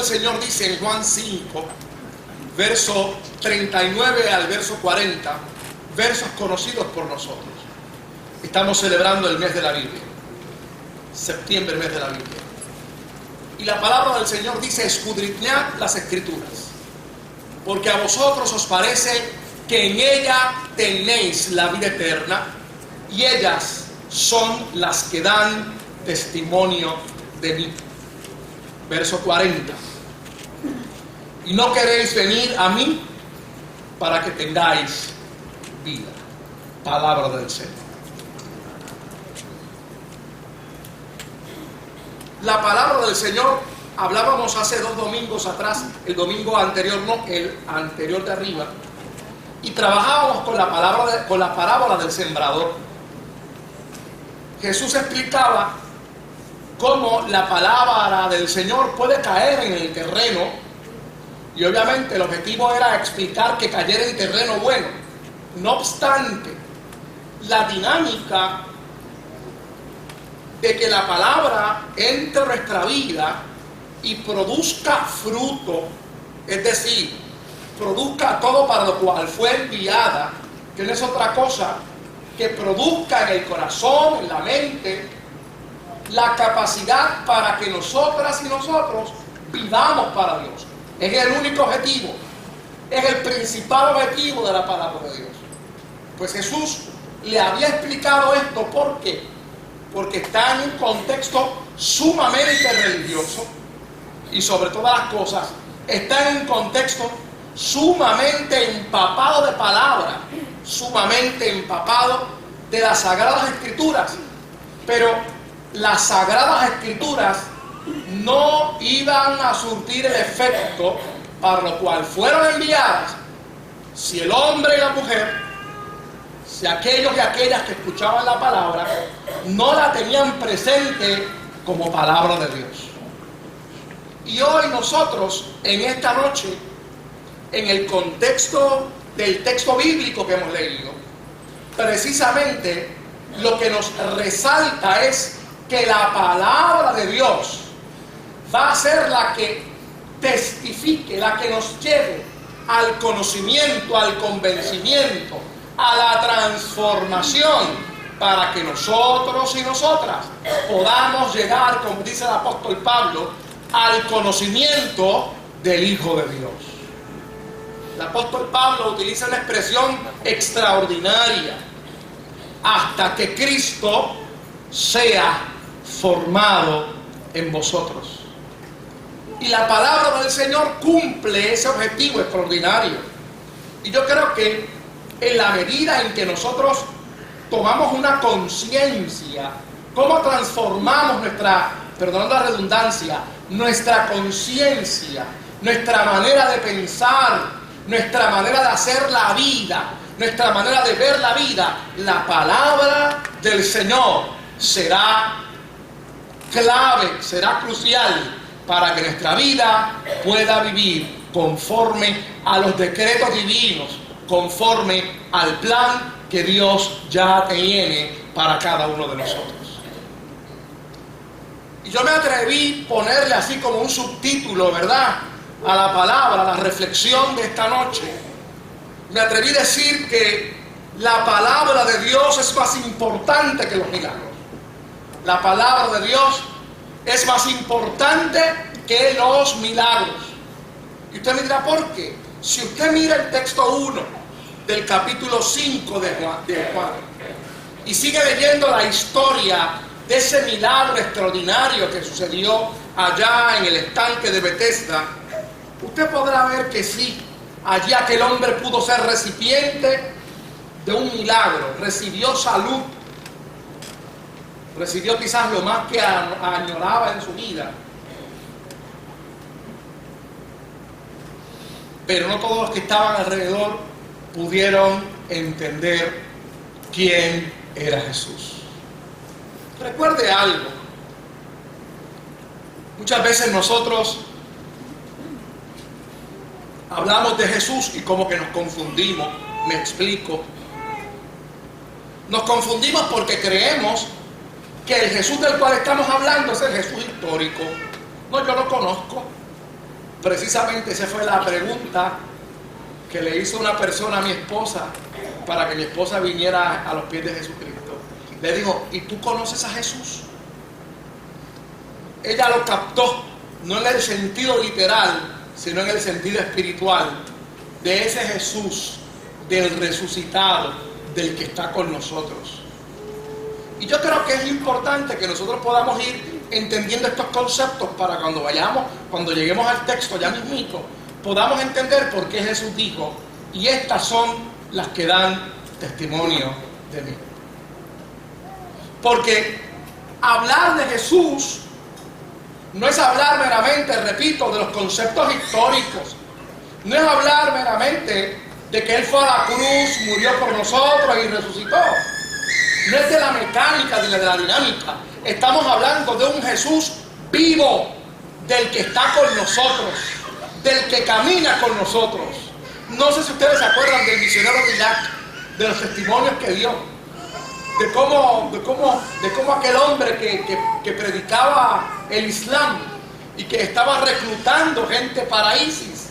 del Señor dice en Juan 5, verso 39 al verso 40, versos conocidos por nosotros. Estamos celebrando el mes de la Biblia, septiembre, mes de la Biblia. Y la palabra del Señor dice: escudriñad las Escrituras, porque a vosotros os parece que en ella tenéis la vida eterna, y ellas son las que dan testimonio de mí. Verso 40. Y no queréis venir a mí para que tengáis vida. Palabra del Señor. La palabra del Señor, hablábamos hace 2 domingos atrás, el domingo anterior no, el anterior de arriba, y trabajábamos con la parábola del sembrador. Jesús explicaba cómo la palabra del Señor puede caer en el terreno, y obviamente el objetivo era explicar que cayera en terreno bueno. No obstante, la dinámica de que la palabra entre en nuestra vida y produzca fruto, es decir, produzca todo para lo cual fue enviada, que no es otra cosa que produzca en el corazón, en la mente, la capacidad para que nosotras y nosotros vivamos para Dios. Es el único objetivo, es el principal objetivo de la palabra de Dios. Pues Jesús le había explicado esto. ¿Por qué? Porque está en un contexto sumamente religioso, y sobre todas las cosas está en un contexto sumamente empapado de palabra, sumamente empapado de las Sagradas Escrituras. Pero las Sagradas Escrituras no iban a surtir el efecto para lo cual fueron enviadas si el hombre y la mujer, si aquellos y aquellas que escuchaban la palabra no la tenían presente como palabra de Dios. Y hoy nosotros, en esta noche, en el contexto del texto bíblico que hemos leído, precisamente lo que nos resalta es que la palabra de Dios va a ser la que testifique, la que nos lleve al conocimiento, al convencimiento, a la transformación, para que nosotros y nosotras podamos llegar, como dice el apóstol Pablo, al conocimiento del Hijo de Dios. El apóstol Pablo utiliza una expresión extraordinaria: hasta que Cristo sea formado en vosotros. Y la palabra del Señor cumple ese objetivo extraordinario. Y yo creo que en la medida en que nosotros tomamos una conciencia, cómo transformamos nuestra, perdonando la redundancia, nuestra conciencia, nuestra manera de pensar, nuestra manera de hacer la vida, nuestra manera de ver la vida, la palabra del Señor será clave, será crucial para que nuestra vida pueda vivir conforme a los decretos divinos, conforme al plan que Dios ya tiene para cada uno de nosotros. Y yo me atreví a ponerle así como un subtítulo, ¿verdad?, a la palabra, a la reflexión de esta noche. Me atreví a decir que la palabra de Dios es más importante que los milagros. La palabra de Dios es más importante que los milagros. Y usted me dirá, ¿por qué? Si usted mira el texto 1 del capítulo 5 de Juan y sigue leyendo la historia de ese milagro extraordinario que sucedió allá en el estanque de Betesda, usted podrá ver que sí, allí aquel hombre pudo ser recipiente de un milagro, recibió salud, recibió quizás lo más que añoraba en su vida. Pero no todos los que estaban alrededor pudieron entender quién era Jesús. Recuerde algo. Muchas veces nosotros hablamos de Jesús y como que nos confundimos. Me explico. Nos confundimos porque creemos que el Jesús del cual estamos hablando es el Jesús histórico. No, yo lo conozco. Precisamente esa fue la pregunta que le hizo una persona a mi esposa para que mi esposa viniera a los pies de Jesucristo. Le dijo, ¿y tú conoces a Jesús? Ella lo captó, no en el sentido literal, sino en el sentido espiritual, de ese Jesús, del resucitado, del que está con nosotros. Y yo creo que es importante que nosotros podamos ir entendiendo estos conceptos para cuando lleguemos al texto ya mismito, podamos entender por qué Jesús dijo, y estas son las que dan testimonio de mí. Porque hablar de Jesús no es hablar meramente, repito, de los conceptos históricos. No es hablar meramente de que Él fue a la cruz, murió por nosotros y resucitó. No es de la mecánica, de la dinámica. Estamos hablando de un Jesús vivo, del que está con nosotros, del que camina con nosotros. No sé si ustedes se acuerdan del misionero de Irak, de los testimonios que dio, de cómo aquel hombre que predicaba el Islam y que estaba reclutando gente para ISIS,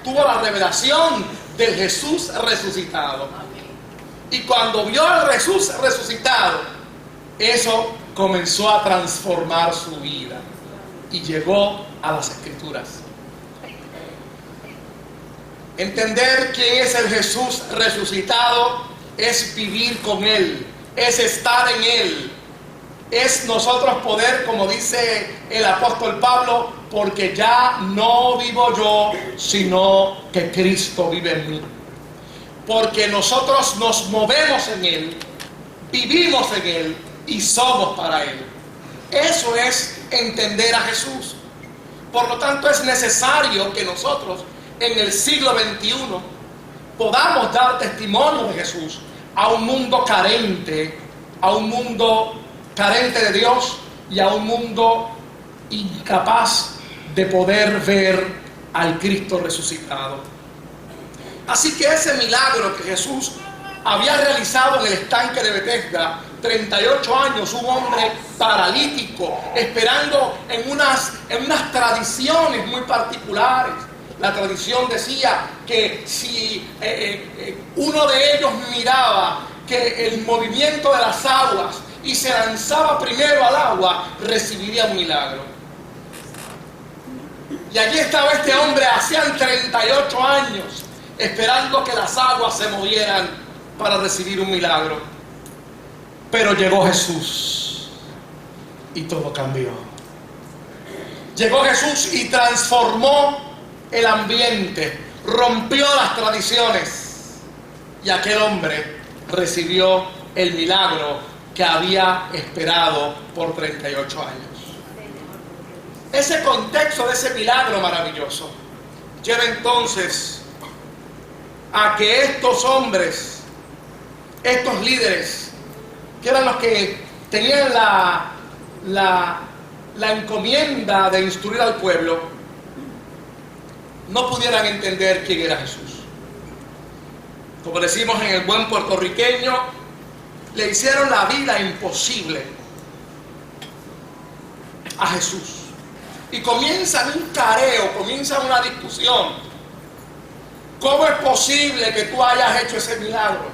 tuvo la revelación del Jesús resucitado. Y cuando vio al Jesús resucitado, eso comenzó a transformar su vida y llegó a las Escrituras. Entender quién es el Jesús resucitado es vivir con Él, es estar en Él, es nosotros poder, como dice el apóstol Pablo, porque ya no vivo yo, sino que Cristo vive en mí. Porque nosotros nos movemos en Él, vivimos en Él y somos para Él. Eso es entender a Jesús. Por lo tanto, es necesario que nosotros en el siglo XXI podamos dar testimonio de Jesús a un mundo carente, de Dios y a un mundo incapaz de poder ver al Cristo resucitado. Así que ese milagro que Jesús había realizado en el estanque de Betesda, 38 años, un hombre paralítico, esperando en unas tradiciones muy particulares. La tradición decía que si uno de ellos miraba que el movimiento de las aguas y se lanzaba primero al agua, recibiría un milagro. Y allí estaba este hombre, hacían 38 años, esperando que las aguas se movieran para recibir un milagro. Pero llegó Jesús y todo cambió. Llegó Jesús y transformó el ambiente, rompió las tradiciones, y aquel hombre recibió el milagro que había esperado por 38 años. Ese contexto de ese milagro maravilloso lleva entonces a que estos hombres, estos líderes, que eran los que tenían la encomienda de instruir al pueblo, no pudieran entender quién era Jesús. Como decimos en el buen puertorriqueño, le hicieron la vida imposible a Jesús. Y comienzan un careo, comienzan una discusión. ¿Cómo es posible que tú hayas hecho ese milagro?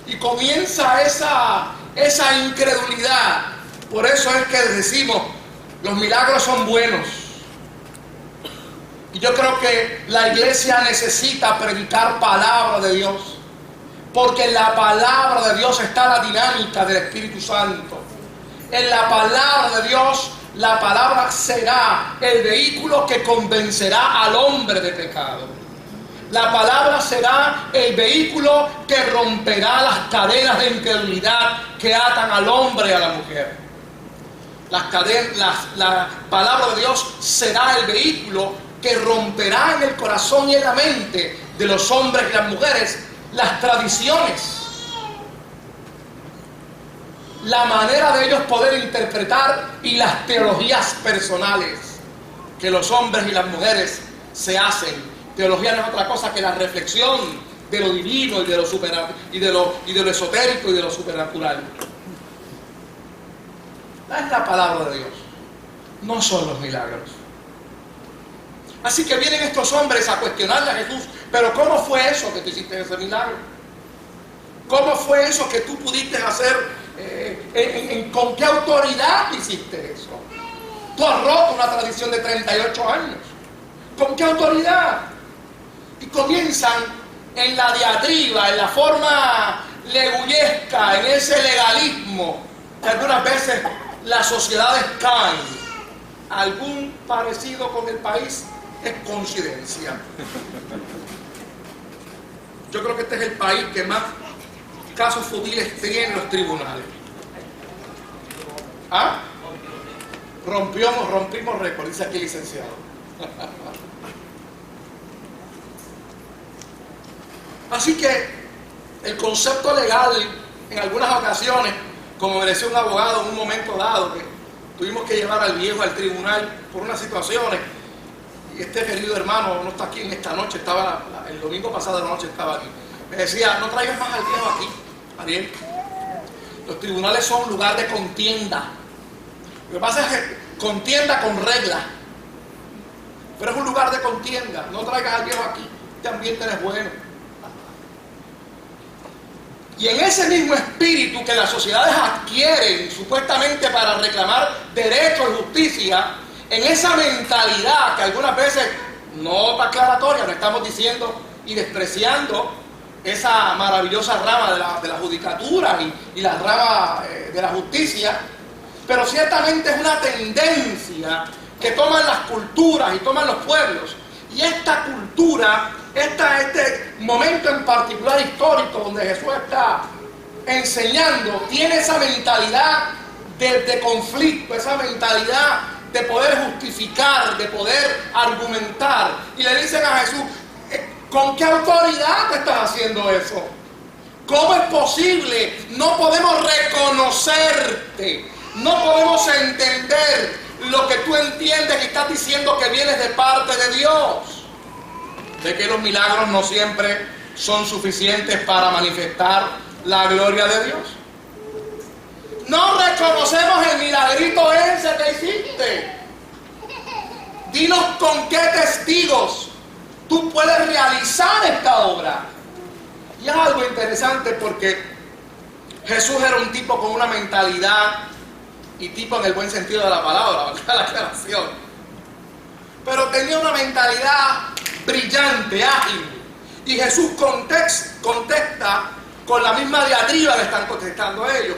Y comienza esa incredulidad. Por eso es que decimos, los milagros son buenos. Y yo creo que la iglesia necesita predicar palabra de Dios. Porque en la palabra de Dios está la dinámica del Espíritu Santo. En la palabra de Dios, la palabra será el vehículo que convencerá al hombre de pecado. La palabra será el vehículo que romperá las cadenas de incredulidad que atan al hombre y a la mujer. La palabra de Dios será el vehículo que romperá en el corazón y en la mente de los hombres y las mujeres las tradiciones, la manera de ellos poder interpretar y las teologías personales que los hombres y las mujeres se hacen. Teología no es otra cosa que la reflexión de lo divino y de lo esotérico y de lo supernatural. Es la palabra de Dios, no son los milagros. Así que vienen estos hombres a cuestionarle a Jesús, pero ¿cómo fue eso que tú hiciste ese milagro? ¿Cómo fue eso que tú pudiste hacer? ¿Con qué autoridad hiciste eso? Tú has roto una tradición de 38 años. ¿Con qué autoridad? Y comienzan en la diatriba, en la forma leguyesca, en ese legalismo que algunas veces las sociedades caen. Algún parecido con el país es coincidencia. Yo creo que este es el país que más casos futiles tiene en los tribunales. ¿Ah? Rompimos récord, dice aquí el licenciado. Así que el concepto legal, en algunas ocasiones, como me decía un abogado en un momento dado, que tuvimos que llevar al viejo al tribunal por unas situaciones, y este querido hermano no está aquí en esta noche, estaba el domingo pasado de la noche estaba aquí, me decía, no traigas más al viejo aquí, Ariel. Los tribunales son un lugar de contienda. Lo que pasa es que contienda con reglas, pero es un lugar de contienda. No traigas al viejo aquí, este ambiente no es bueno. Y en ese mismo espíritu que las sociedades adquieren supuestamente para reclamar derechos y justicia, en esa mentalidad que algunas veces no está aclaratoria, no estamos diciendo y despreciando esa maravillosa rama de la judicatura y la rama de la justicia, pero ciertamente es una tendencia que toman las culturas y toman los pueblos. Y esta cultura, este momento en particular histórico donde Jesús está enseñando, tiene esa mentalidad de conflicto, esa mentalidad de poder justificar, de poder argumentar. Y le dicen a Jesús, ¿con qué autoridad te estás haciendo eso? ¿Cómo es posible? No podemos reconocerte, no podemos entender lo que tú entiendes que estás diciendo que vienes de parte de Dios. De que los milagros no siempre son suficientes para manifestar la gloria de Dios. No reconocemos el milagrito ese que hiciste. Dinos con qué testigos tú puedes realizar esta obra. Y es algo interesante porque Jesús era un tipo con una mentalidad, y tipo en el buen sentido de la palabra, la aclaración, pero tenía una mentalidad brillante, ágil. Y Jesús contesta con la misma diatriba que están contestando ellos.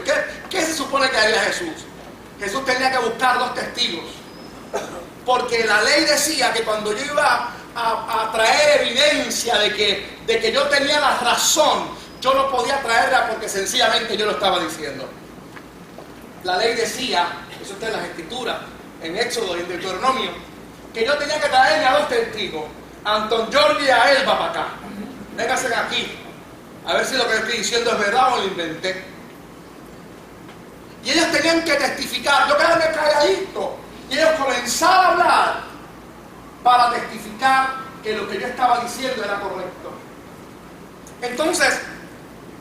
¿Qué se supone que haría Jesús? Jesús tenía que buscar 2 testigos, porque la ley decía que cuando yo iba a traer evidencia de que yo tenía la razón, yo no podía traerla porque sencillamente yo lo estaba diciendo. La ley decía, eso está en las Escrituras, en Éxodo y en Deuteronomio, que yo tenía que traerme a 2 testigos, a Anton Giorgio y a Elba para acá. Vénganse aquí, a ver si lo que estoy diciendo es verdad o lo inventé. Y ellos tenían que testificar, yo quedarme calladito, y ellos comenzaron a hablar para testificar que lo que yo estaba diciendo era correcto. Entonces,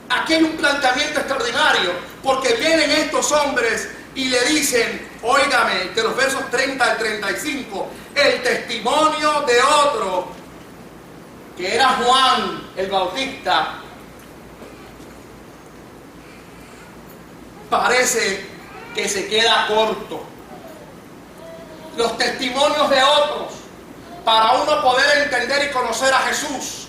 aquí hay un planteamiento extraordinario, porque vienen estos hombres y le dicen, óigame, de los versos 30 al 35, el testimonio de otro, que era Juan el Bautista, parece que se queda corto. Los testimonios de otros, para uno poder entender y conocer a Jesús,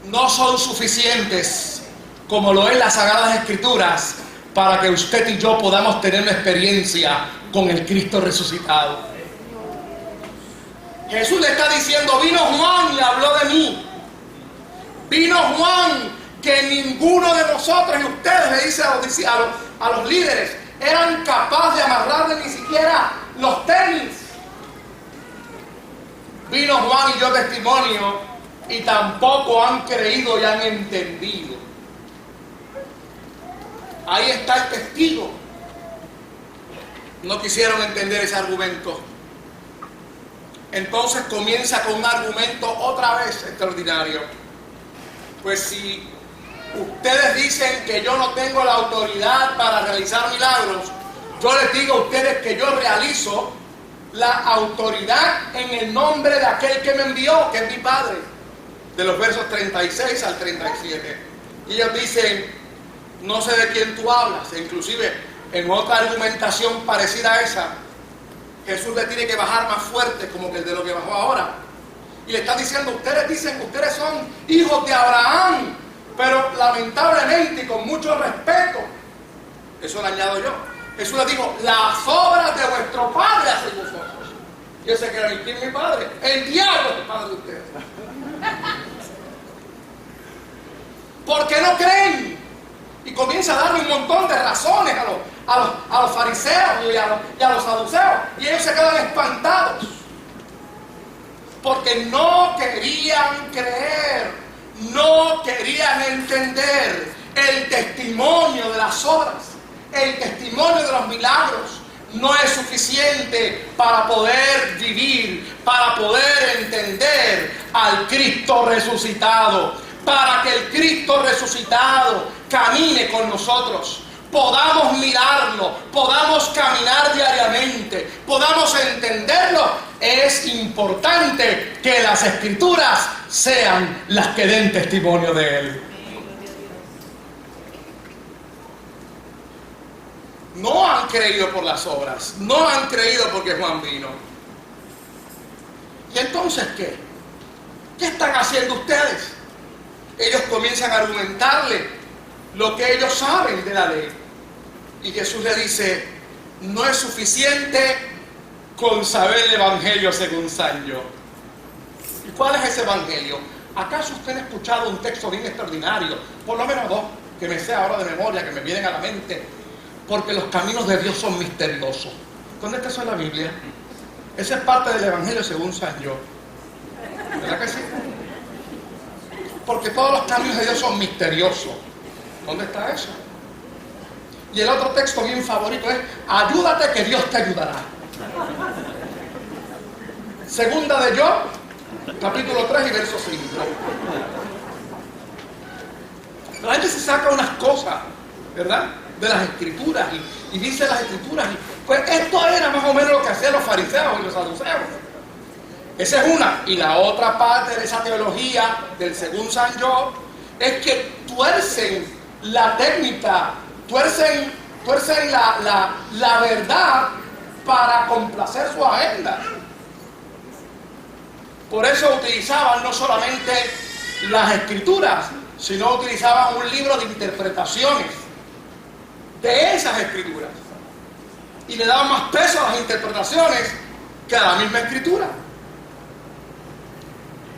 no son suficientes, como lo es las Sagradas Escrituras, para que usted y yo podamos tener una experiencia con el Cristo resucitado. Jesús le está diciendo, vino Juan y habló de mí. Vino Juan, que ninguno de nosotros, y ustedes, le dice a los líderes, eran capaces de amarrarle ni siquiera los tenis. Vino Juan y dio testimonio, y tampoco han creído y han entendido. Ahí está el testigo. No quisieron entender ese argumento. Entonces comienza con un argumento otra vez extraordinario. Pues si ustedes dicen que yo no tengo la autoridad para realizar milagros, yo les digo a ustedes que yo realizo la autoridad en el nombre de aquel que me envió, que es mi Padre. De los versos 36 al 37. Y ellos dicen, no sé de quién tú hablas. E inclusive en otra argumentación parecida a esa, Jesús le tiene que bajar más fuerte, como que el de lo que bajó ahora. Y le está diciendo, ustedes dicen que ustedes son hijos de Abraham, pero lamentablemente y con mucho respeto, eso le añado yo, Jesús le dijo, las obras de vuestro padre hacen vosotros. Y ese que era ¿quién es mi padre? El diablo es el padre de ustedes. ¿Por qué no creen? Y comienza a darle un montón de razones a los fariseos y a los saduceos. Y ellos se quedan espantados. Porque no querían creer, no querían entender el testimonio de las obras, el testimonio de los milagros. No es suficiente para poder vivir, para poder entender al Cristo resucitado, para que el Cristo resucitado camine con nosotros, podamos mirarlo, podamos caminar diariamente, podamos entenderlo. Es importante que las Escrituras sean las que den testimonio de Él. No han creído por las obras, no han creído porque Juan vino. ¿Y entonces qué? ¿Qué están haciendo ustedes? Ellos comienzan a argumentarle lo que ellos saben de la ley. Y Jesús le dice, no es suficiente con saber el Evangelio según San John. ¿Y cuál es ese Evangelio? ¿Acaso usted ha escuchado un texto bien extraordinario? Por lo menos dos, que me sé ahora de memoria, que me vienen a la mente. Porque los caminos de Dios son misteriosos. ¿Dónde está eso en la Biblia? Esa es parte del Evangelio según San John. ¿Verdad que sí? Porque todos los caminos de Dios son misteriosos. ¿Dónde está eso? Y el otro texto bien favorito es, ayúdate que Dios te ayudará. Segunda de Job, capítulo 3 y verso 5. La gente se saca unas cosas, ¿verdad?, de las Escrituras y dice las Escrituras. Pues esto era más o menos lo que hacían los fariseos y los saduceos. Esa es una. Y la otra parte de esa teología del según San John es que tuercen la técnica, tuercen la verdad para complacer su agenda. Por eso utilizaban no solamente las Escrituras, sino utilizaban un libro de interpretaciones de esas Escrituras. Y le daban más peso a las interpretaciones que a la misma Escritura.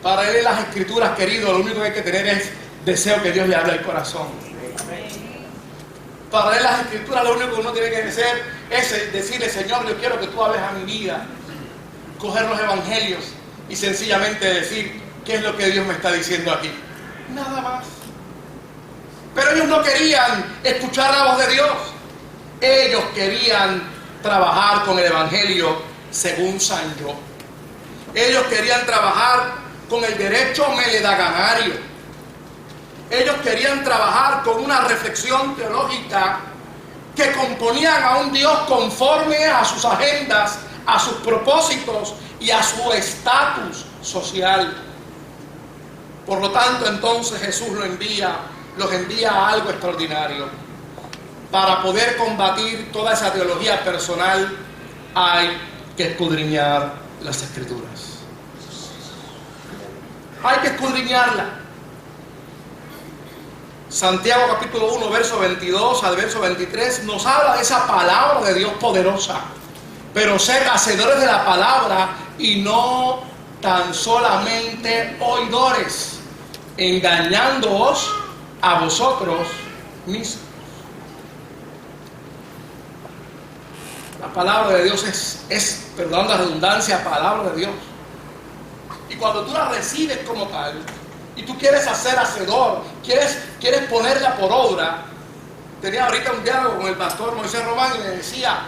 Para él las Escrituras, querido, lo único que hay que tener es deseo que Dios le hable al corazón. Para él las Escrituras, lo único que uno tiene que hacer es decirle, Señor, yo quiero que tú hables a mi vida. Coger los evangelios y sencillamente decir qué es lo que Dios me está diciendo aquí. Nada más. Pero ellos no querían escuchar la voz de Dios. Ellos querían trabajar con el evangelio según San John. Ellos querían trabajar con el derecho meledaganario. Ellos querían trabajar con una reflexión teológica que componían a un Dios conforme a sus agendas, a sus propósitos y a su estatus social. Por lo tanto, entonces Jesús los envía a algo extraordinario. Para poder combatir toda esa teología personal hay que escudriñar las Escrituras. Hay que escudriñarla. Santiago capítulo 1, verso 22 al verso 23 nos habla de esa palabra de Dios poderosa. Pero sed hacedores de la palabra y no tan solamente oidores, engañándoos a vosotros mismos. La palabra de Dios es, perdón la redundancia, palabra de Dios. Y cuando tú la recibes como tal, y tú quieres hacer hacedor, quieres ponerla por obra. Tenía ahorita un diálogo con el pastor Moisés Román y me decía,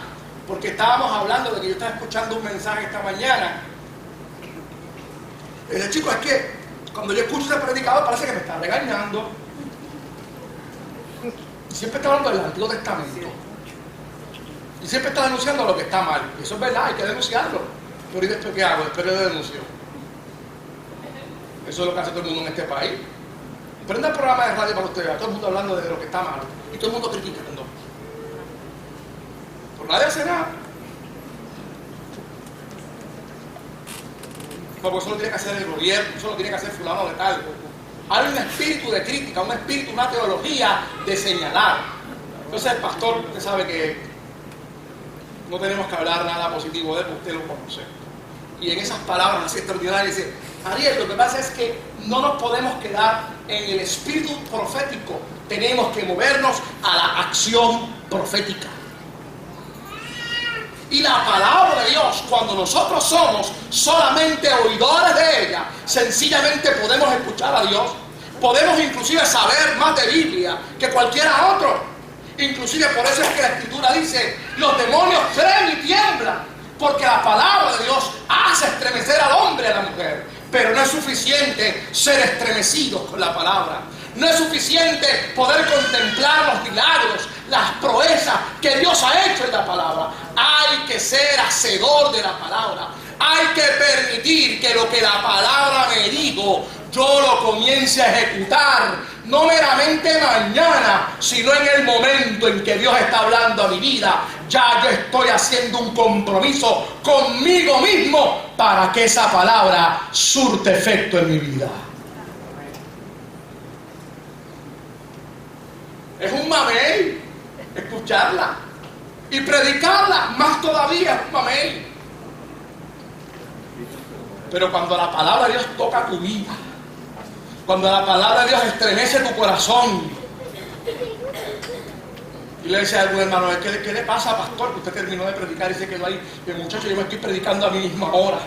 porque estábamos hablando de que yo estaba escuchando un mensaje esta mañana. Y le dije, chico, es que cuando yo escucho ese predicador parece que me está regañando. Y siempre está hablando del Antiguo Testamento. Y siempre está denunciando lo que está mal. Y eso es verdad, hay que denunciarlo. Pero ¿y después qué hago? Después le denuncio. Eso es lo que hace todo el mundo en este país. Prenda el programa de radio para que usted vea, todo el mundo hablando de lo que está mal y todo el mundo criticando. Por nadie hace nada. Porque eso lo tiene que hacer el gobierno, eso lo tiene que hacer fulano de tal. Hay un espíritu de crítica, un espíritu, una teología de señalar. Entonces el pastor, usted sabe que no tenemos que hablar nada positivo de él, usted lo conoce. Y en esas palabras así extraordinarias dice, Ariel, lo que pasa es que no nos podemos quedar en el espíritu profético, tenemos que movernos a la acción profética. Y la palabra de Dios, cuando nosotros somos solamente oidores de ella, sencillamente podemos escuchar a Dios, podemos inclusive saber más de Biblia que cualquiera otro. Inclusive por eso es que la Escritura dice, los demonios creen y tiemblan, porque la palabra de Dios hace estremecer al hombre y a la mujer. Pero no es suficiente ser estremecidos con la palabra. No es suficiente poder contemplar los milagros, las proezas que Dios ha hecho en la palabra. Hay que ser hacedor de la palabra. Hay que permitir que lo que la palabra me dijo, yo lo comience a ejecutar. No meramente mañana, sino en el momento en que Dios está hablando a mi vida. Ya yo estoy haciendo un compromiso conmigo mismo para que esa palabra surte efecto en mi vida. Es un mamey escucharla y predicarla, más todavía es un mamey. Pero cuando la palabra de Dios toca tu vida, cuando la palabra de Dios estremece tu corazón, y le decía a algún hermano, ¿qué le pasa, pastor? Que usted terminó de predicar y se quedó ahí. Y el muchacho, yo me estoy predicando a mí mismo ahora.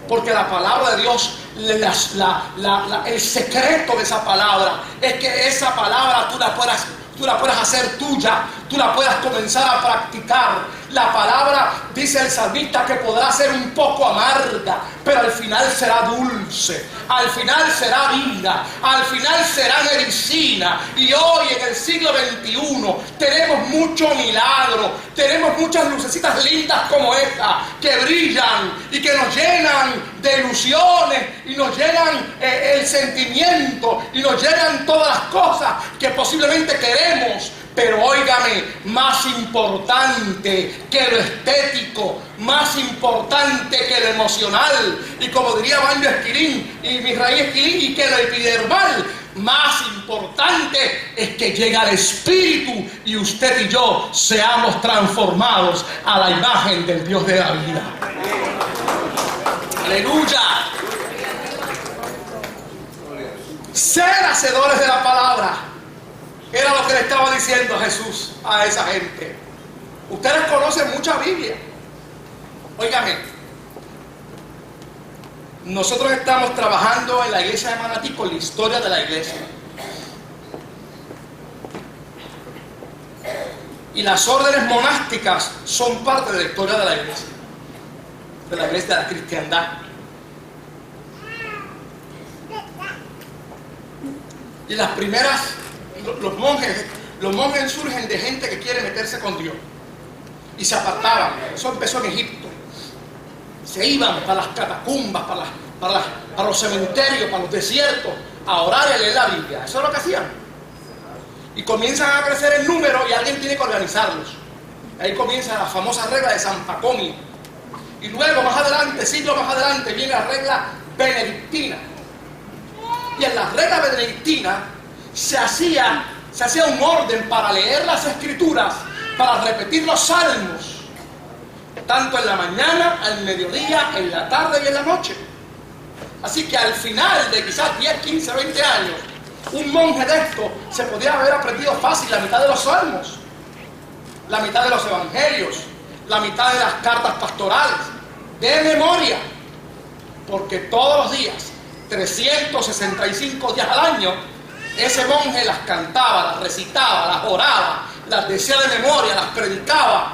Porque la palabra de Dios, el secreto de esa palabra es que esa palabra tú la puedas hacer tuya, tú la puedas comenzar a practicar. La palabra, dice el salmista, que podrá ser un poco amarga, pero al final será dulce, al final será vida, al final será medicina. Y hoy en el siglo XXI tenemos mucho milagro, tenemos muchas lucecitas lindas como esta que brillan y que nos llenan de ilusiones y nos llenan el sentimiento y nos llenan todas las cosas que posiblemente queremos. Pero óigame, más importante que lo estético, más importante que lo emocional, y como diría Banjo Esquilín y Misraí Esquilín, y que lo epidermal, más importante es que llegue al Espíritu y usted y yo seamos transformados a la imagen del Dios de la vida. ¡Aleluya! Ser hacedores de la palabra. Era lo que le estaba diciendo Jesús a esa gente. Ustedes conocen mucha Biblia. Óigame, nosotros estamos trabajando en la iglesia de Manatí con la historia de la iglesia. Y las órdenes monásticas son parte de la historia de la iglesia de la cristiandad. Y las primeras, los monjes surgen de gente que quiere meterse con Dios y se apartaban. Eso empezó en Egipto. Se iban para las catacumbas, para los cementerios, para los desiertos, a orar y a leer la Biblia. Eso es lo que hacían. Y comienzan a crecer en número y alguien tiene que organizarlos. Ahí comienza la famosa regla de San Pacomio. Y luego, más adelante, siglos más adelante, viene la regla benedictina. Y en la regla benedictina se hacía un orden para leer las escrituras, para repetir los salmos, tanto en la mañana, al mediodía, en la tarde y en la noche. Así que al final de quizás 10, 15, 20 años, un monje de esto se podía haber aprendido fácil la mitad de los salmos, la mitad de los evangelios, la mitad de las cartas pastorales, de memoria, porque todos los días, 365 días al año, ese monje las cantaba, las recitaba, las oraba, las decía de memoria, las predicaba.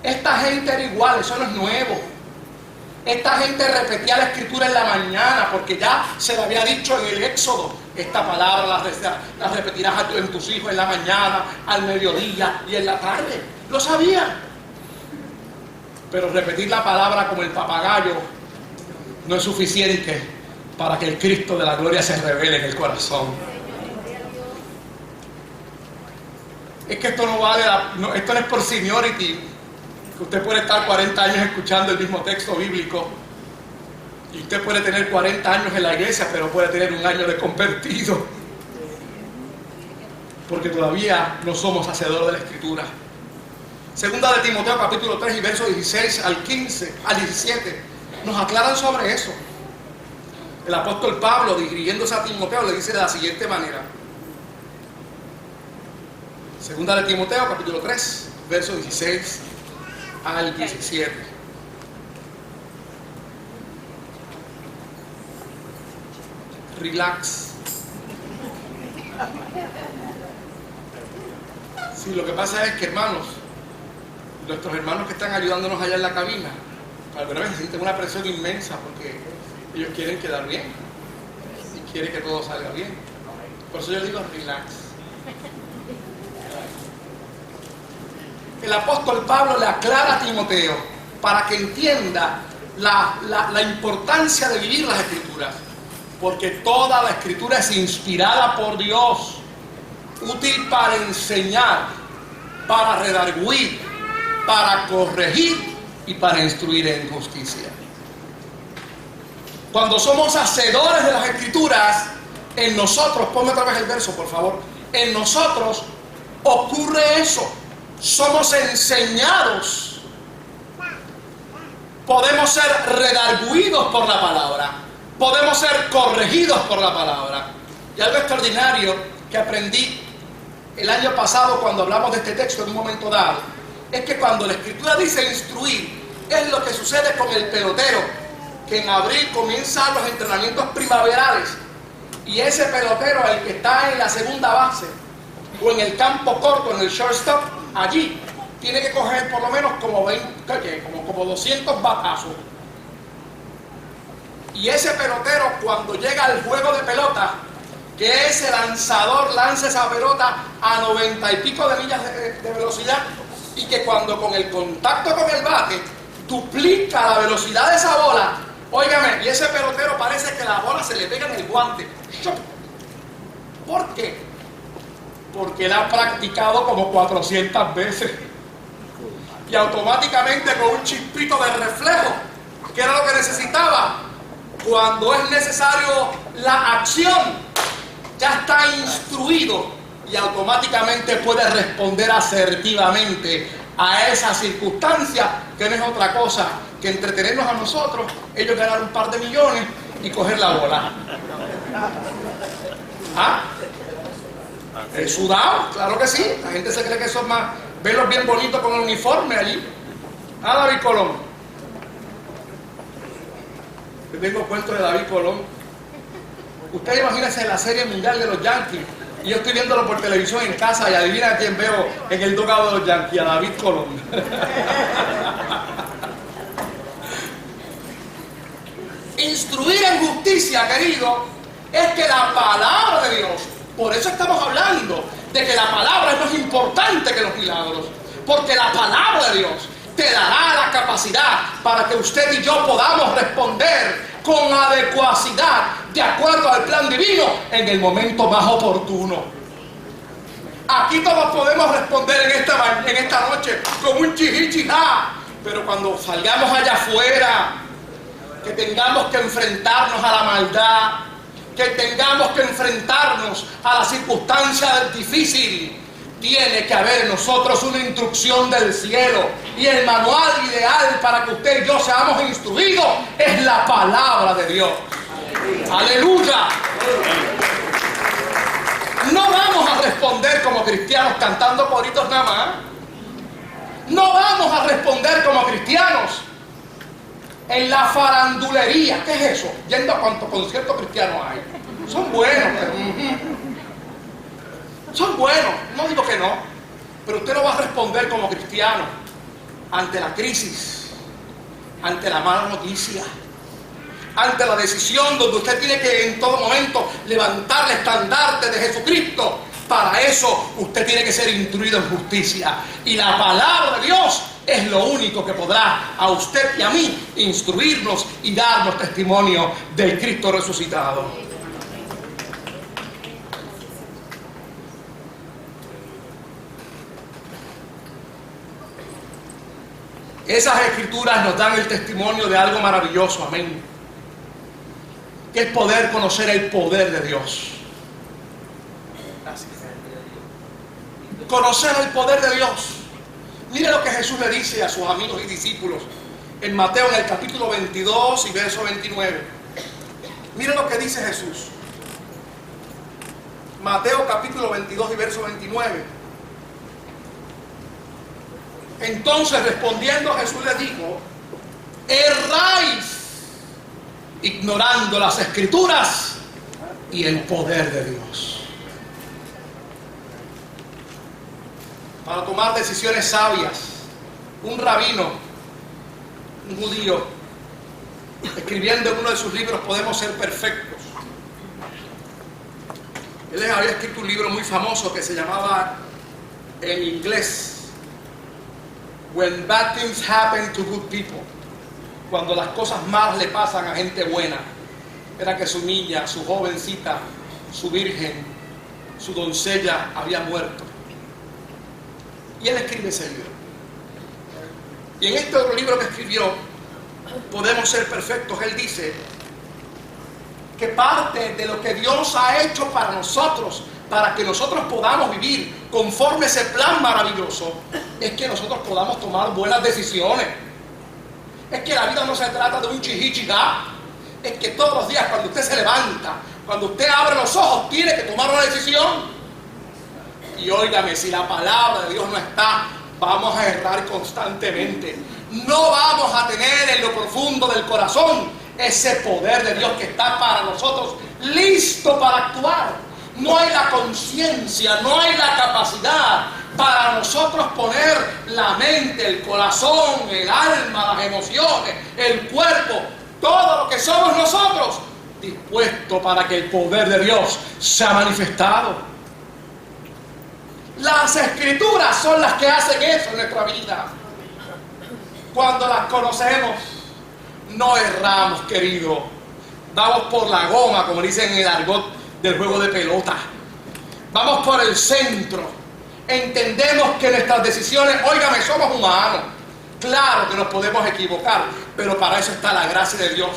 Esta gente era igual, eso no es nuevo. Esta gente repetía la escritura en la mañana porque ya se le había dicho en el Éxodo, esta palabra la repetirás en tus hijos en la mañana, al mediodía y en la tarde. Lo sabían. Pero repetir la palabra como el papagayo no es suficiente para que el Cristo de la gloria se revele en el corazón. Es que esto no vale, esto no es por seniority, que usted puede estar 40 años escuchando el mismo texto bíblico y usted puede tener 40 años en la iglesia, pero puede tener un año de convertido, porque todavía no somos hacedores de la Escritura. Segunda de Timoteo capítulo 3 y versos 16 al 17 nos aclaran sobre eso. El apóstol Pablo, dirigiéndose a Timoteo, le dice de la siguiente manera. Segunda de Timoteo capítulo 3 versos 16 al 17. Relax. Sí, lo que pasa es que, hermanos, nuestros hermanos que están ayudándonos allá en la cabina, alguna vez sienten una presión inmensa porque ellos quieren quedar bien y quieren que todo salga bien. Por eso yo digo relax. El apóstol Pablo le aclara a Timoteo para que entienda la importancia de vivir las Escrituras, porque toda la Escritura es inspirada por Dios, útil para enseñar, para redarguir, para corregir y para instruir en justicia. Cuando somos hacedores de las Escrituras, en nosotros, ponme otra vez el verso por favor, en nosotros ocurre eso. Somos enseñados, podemos ser redarguidos por la palabra, podemos ser corregidos por la palabra. Y algo extraordinario que aprendí el año pasado cuando hablamos de este texto en un momento dado, es que cuando la Escritura dice instruir, es lo que sucede con el pelotero, que en abril comienzan los entrenamientos primaverales, y ese pelotero, el que está en la segunda base, o en el campo corto, en el shortstop, allí tiene que coger por lo menos como 200 batazos. Y ese pelotero, cuando llega al juego de pelota, que ese lanzador lanza esa pelota a 90 y pico de millas de velocidad, y que cuando con el contacto con el bate duplica la velocidad de esa bola, óigame, y ese pelotero parece que la bola se le pega en el guante. ¿Por qué? Porque él ha practicado como 400 veces y automáticamente con un chispito de reflejo, que era lo que necesitaba, cuando es necesario la acción, ya está instruido y automáticamente puede responder asertivamente a esa circunstancia, que no es otra cosa que entretenernos a nosotros, ellos ganar un par de millones y coger la bola. ¿Ah? ¿El sudado? Claro que sí. La gente se cree que eso es más, verlos bien bonitos con el uniforme allí. Ah, David Colón. Yo tengo cuento de David Colón. Usted imagínese la serie mundial de los Yankees y yo estoy viéndolo por televisión en casa y adivina a quién veo en el dugout de los Yankees, a David Colón. Instruir en justicia, querido, es que la palabra de Dios, por eso estamos hablando de que la palabra es más importante que los milagros, porque la palabra de Dios te dará la capacidad para que usted y yo podamos responder con adecuacidad, de acuerdo al plan divino, en el momento más oportuno. Aquí todos podemos responder en esta noche con un chihichijá, pero cuando salgamos allá afuera, que tengamos que enfrentarnos a la maldad, que tengamos que enfrentarnos a la circunstancia difícil, tiene que haber en nosotros una instrucción del cielo, y el manual ideal para que usted y yo seamos instruidos es la palabra de Dios. ¡Aleluya! No vamos a responder como cristianos cantando coritos nada más. No vamos a responder como cristianos en la farandulería. ¿Qué es eso? Yendo a cuántos conciertos cristianos hay. Son buenos, pero... son buenos, no digo que no, pero usted no va a responder como cristiano ante la crisis, ante la mala noticia, ante la decisión donde usted tiene que en todo momento levantar el estandarte de Jesucristo. Para eso usted tiene que ser instruido en justicia, y la palabra de Dios es lo único que podrá a usted y a mí instruirnos y darnos testimonio del Cristo resucitado. Esas escrituras nos dan el testimonio de algo maravilloso, amén, que es poder conocer el poder de Dios. Gracias. Conocer el poder de Dios. Mire lo que Jesús le dice a sus amigos y discípulos en Mateo, en el capítulo 22 y verso 29. Mire lo que dice Jesús. Mateo capítulo 22 y verso 29. Entonces respondiendo Jesús les dijo: erráis ignorando las escrituras y el poder de Dios. Para tomar decisiones sabias, un rabino, un judío, escribiendo en uno de sus libros Podemos ser perfectos. Él había escrito un libro muy famoso que se llamaba en inglés When Bad Things Happen to Good People. Cuando las cosas malas le pasan a gente buena. Era que su niña, su jovencita, su virgen, su doncella había muerto. Y él escribe ese libro. Y en este otro libro que escribió, Podemos ser perfectos, él dice que parte de lo que Dios ha hecho para nosotros, para que nosotros podamos vivir conforme a ese plan maravilloso, es que nosotros podamos tomar buenas decisiones. Es que la vida no se trata de un chichichigá. Es que todos los días, cuando usted se levanta, cuando usted abre los ojos, tiene que tomar una decisión. Y óigame, si la palabra de Dios no está, vamos a errar constantemente. No vamos a tener en lo profundo del corazón ese poder de Dios que está para nosotros, listo para actuar. No hay la conciencia, no hay la capacidad para nosotros poner la mente, el corazón, el alma, las emociones, el cuerpo, todo lo que somos nosotros, dispuesto para que el poder de Dios sea manifestado. Las escrituras son las que hacen eso en nuestra vida. Cuando las conocemos, no erramos, querido. Vamos por la goma, como dicen en el argot del juego de pelota. Vamos por el centro. Entendemos que nuestras decisiones, óigame, somos humanos. Claro que nos podemos equivocar, pero para eso está la gracia de Dios.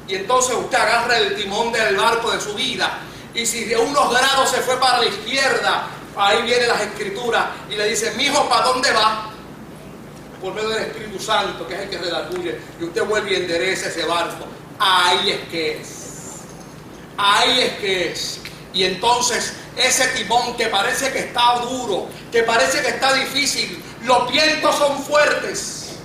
Y entonces usted agarra el timón del barco de su vida, y si de unos grados se fue para la izquierda, ahí vienen las escrituras y le dicen: mijo, ¿para dónde va? Por medio del Espíritu Santo, que es el que redarguye, y usted vuelve y endereza ese barco. Ahí es que es. Ahí es que es. Y entonces ese timón que parece que está duro, que parece que está difícil, los vientos son fuertes,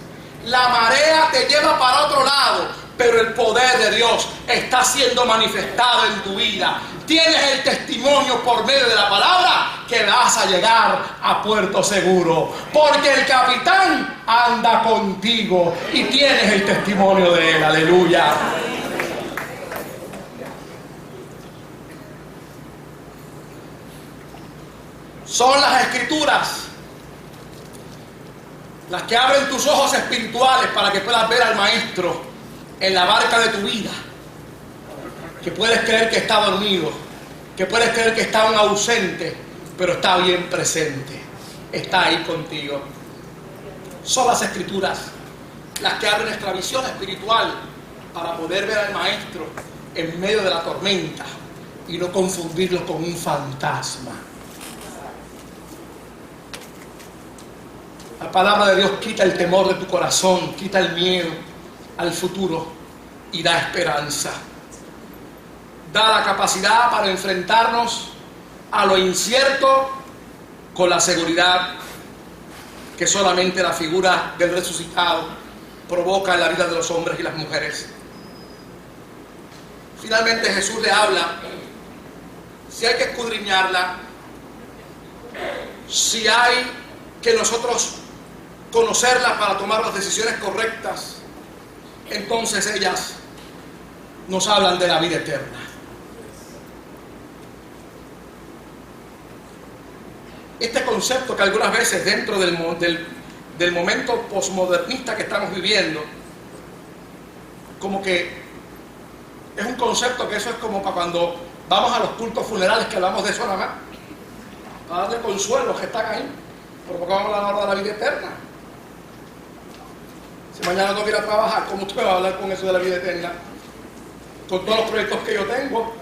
la marea te lleva para otro lado, pero el poder de Dios está siendo manifestado en tu vida. Tienes el testimonio por medio de la palabra que vas a llegar a puerto seguro, porque el capitán anda contigo y tienes el testimonio de él. Aleluya. Son las escrituras las que abren tus ojos espirituales para que puedas ver al Maestro en la barca de tu vida. Que puedes creer que está dormido, que puedes creer que está un ausente, pero está bien presente, está ahí contigo. Son las escrituras las que abren nuestra visión espiritual para poder ver al Maestro en medio de la tormenta y no confundirlo con un fantasma. La palabra de Dios quita el temor de tu corazón, quita el miedo al futuro y da esperanza. Da la capacidad para enfrentarnos a lo incierto con la seguridad que solamente la figura del resucitado provoca en la vida de los hombres y las mujeres. Finalmente Jesús le habla, si hay que escudriñarla, si hay que nosotros conocerla para tomar las decisiones correctas, entonces ellas nos hablan de la vida eterna. Este concepto que algunas veces dentro del del momento posmodernista que estamos viviendo, como que es un concepto que eso es como para cuando vamos a los cultos funerales que hablamos de eso nada más, para darle consuelo a los que están ahí, pero porque vamos a hablar ahora de la vida eterna. Si mañana no quiero trabajar, ¿cómo usted va a hablar con eso de la vida eterna? Con todos los proyectos que yo tengo.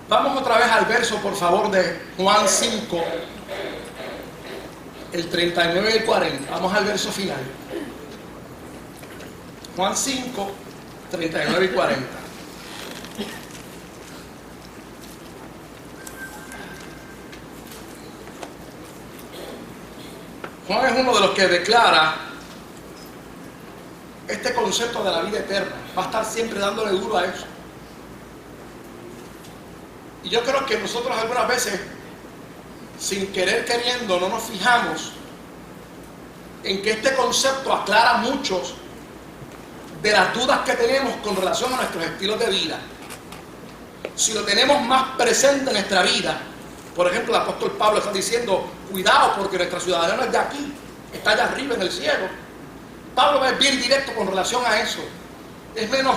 Vamos otra vez al verso, por favor, de Juan 5, el 39 y el 40. Vamos al verso final. Juan 5, 39 y 40. Juan es uno de los que declara este concepto de la vida eterna. Va a estar siempre dándole duro a eso. Y yo creo que nosotros algunas veces, sin querer queriendo, no nos fijamos en que este concepto aclara muchos de las dudas que tenemos con relación a nuestros estilos de vida. Si lo tenemos más presente en nuestra vida, por ejemplo, el apóstol Pablo está diciendo, cuidado porque nuestra ciudadanía no es de aquí, está allá arriba en el cielo. Pablo es bien directo con relación a eso. Es menos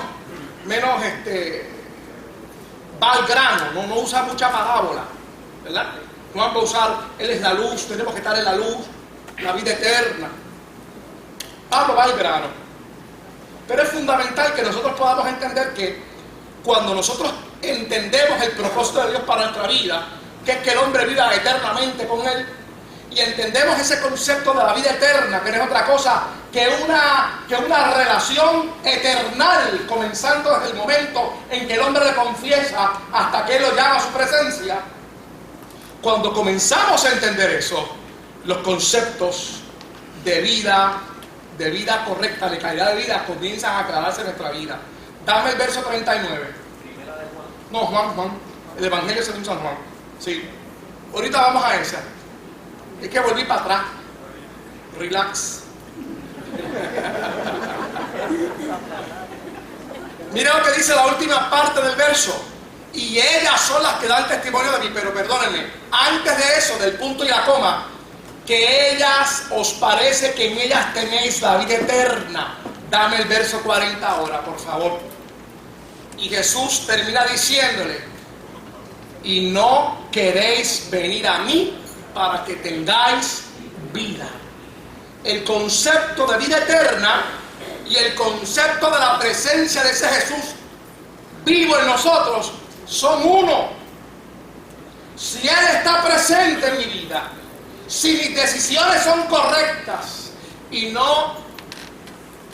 va al grano, no usa mucha parábola, ¿verdad? Juan va a usar, Él es la luz, tenemos que estar en la luz, la vida eterna. Pablo va al grano. Pero es fundamental que nosotros podamos entender que cuando nosotros entendemos el propósito de Dios para nuestra vida, que es que el hombre viva eternamente con Él, y entendemos ese concepto de la vida eterna, que no es otra cosa que una relación eternal, comenzando desde el momento en que el hombre le confiesa hasta que Él lo llama a su presencia. Cuando comenzamos a entender eso, los conceptos de vida correcta, de calidad de vida, comienzan a aclararse en nuestra vida. Dame el verso 39. No, Juan. El Evangelio según San Juan. Sí. Ahorita vamos a esa. Es que volví para atrás. Relax. Mira lo que dice la última parte del verso. Y ellas son las que dan testimonio de mí. Pero perdónenme, antes de eso, del punto y la coma, que ellas os parece que en ellas tenéis la vida eterna. Dame el verso 40 ahora, por favor. Y Jesús termina diciéndole, y no queréis venir a mí para que tengáis vida. El concepto de vida eterna y el concepto de la presencia de ese Jesús vivo en nosotros son uno. Si Él está presente en mi vida, si mis decisiones son correctas y no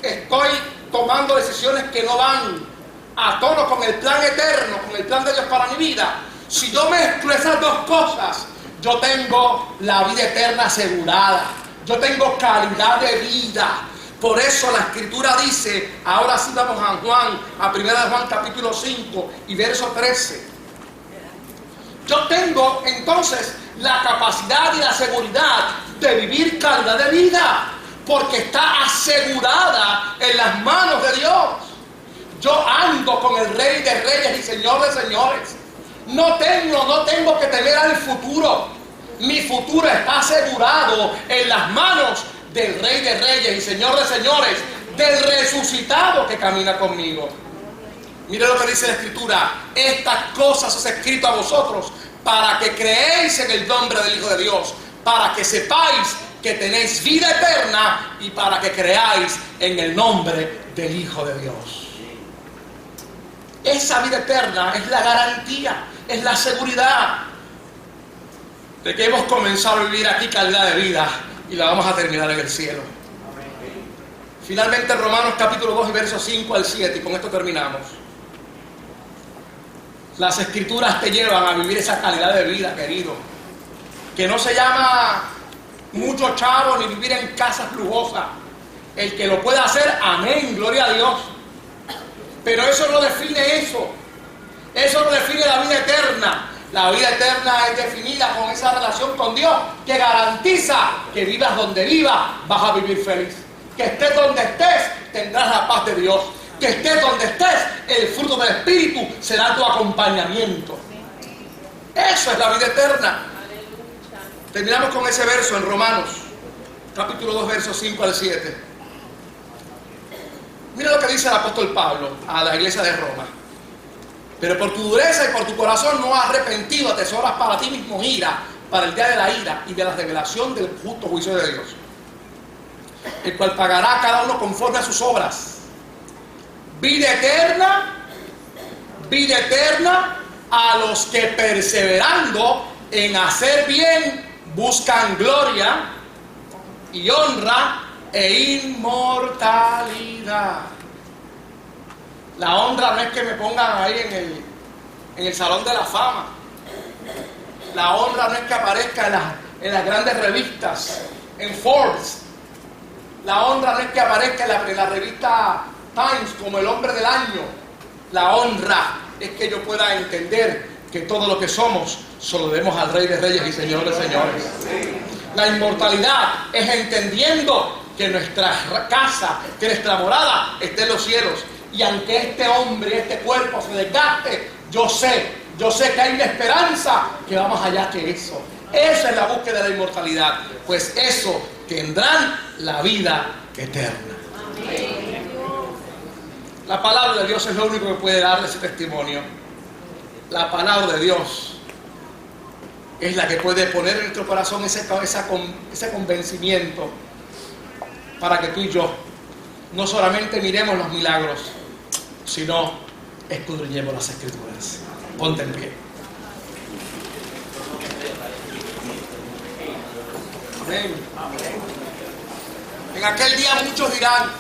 estoy tomando decisiones que no van a tono con el plan eterno, con el plan de Dios para mi vida, si yo mezclo esas dos cosas, yo tengo la vida eterna asegurada, yo tengo calidad de vida. Por eso la Escritura dice, ahora sí vamos a Juan, a 1 Juan capítulo 5 y verso 13. Yo tengo entonces la capacidad y la seguridad de vivir calidad de vida, porque está asegurada en las manos de Dios. Yo ando con el Rey de Reyes y Señor de Señores. No tengo que temer al futuro. Mi futuro está asegurado en las manos del Rey de Reyes y Señor de Señores, del resucitado que camina conmigo. Mire lo que dice la Escritura: estas cosas os he escrito a vosotros para que creéis en el nombre del Hijo de Dios, para que sepáis que tenéis vida eterna y para que creáis en el nombre del Hijo de Dios. Esa vida eterna es la garantía, es la seguridad de que hemos comenzado a vivir aquí calidad de vida y la vamos a terminar en el cielo. Finalmente, Romanos capítulo 2 y versos 5 al 7, y con esto terminamos. Las Escrituras te llevan a vivir esa calidad de vida, querido, que no se llama mucho chavo ni vivir en casas lujosas. El que lo pueda hacer, amén, gloria a Dios. Pero eso no define eso. Eso no define la vida eterna. La vida eterna es definida con esa relación con Dios que garantiza que vivas donde vivas, vas a vivir feliz. Que estés donde estés, tendrás la paz de Dios. Que estés donde estés, el fruto del Espíritu será tu acompañamiento. Eso es la vida eterna. Terminamos con ese verso en Romanos, capítulo 2, versos 5 al 7. Mira lo que dice el apóstol Pablo a la iglesia de Roma. Pero por tu dureza y por tu corazón no has arrepentido, atesoras para ti mismo ira, para el día de la ira y de la revelación del justo juicio de Dios, el cual pagará a cada uno conforme a sus obras. Vida eterna a los que perseverando en hacer bien buscan gloria y honra e inmortalidad. La honra no es que me pongan ahí en el salón de la fama. La honra no es que aparezca en las grandes revistas, en Forbes. La honra no es que aparezca en la revista Times como el hombre del año. La honra es que yo pueda entender que todo lo que somos se lo debemos al Rey de Reyes y Señor de Señores. La inmortalidad es entendiendo que nuestra casa, que nuestra morada esté en los cielos. Y aunque este hombre, este cuerpo se desgaste, yo sé que hay una esperanza que va más allá que eso. Esa es la búsqueda de la inmortalidad. Pues eso tendrán la vida eterna. La palabra de Dios es lo único que puede darle ese testimonio. La palabra de Dios es la que puede poner en nuestro corazón ese convencimiento para que tú y yo no solamente miremos los milagros, sino escudriñemos las Escrituras. Ponte en pie. Amén. En aquel día muchos dirán: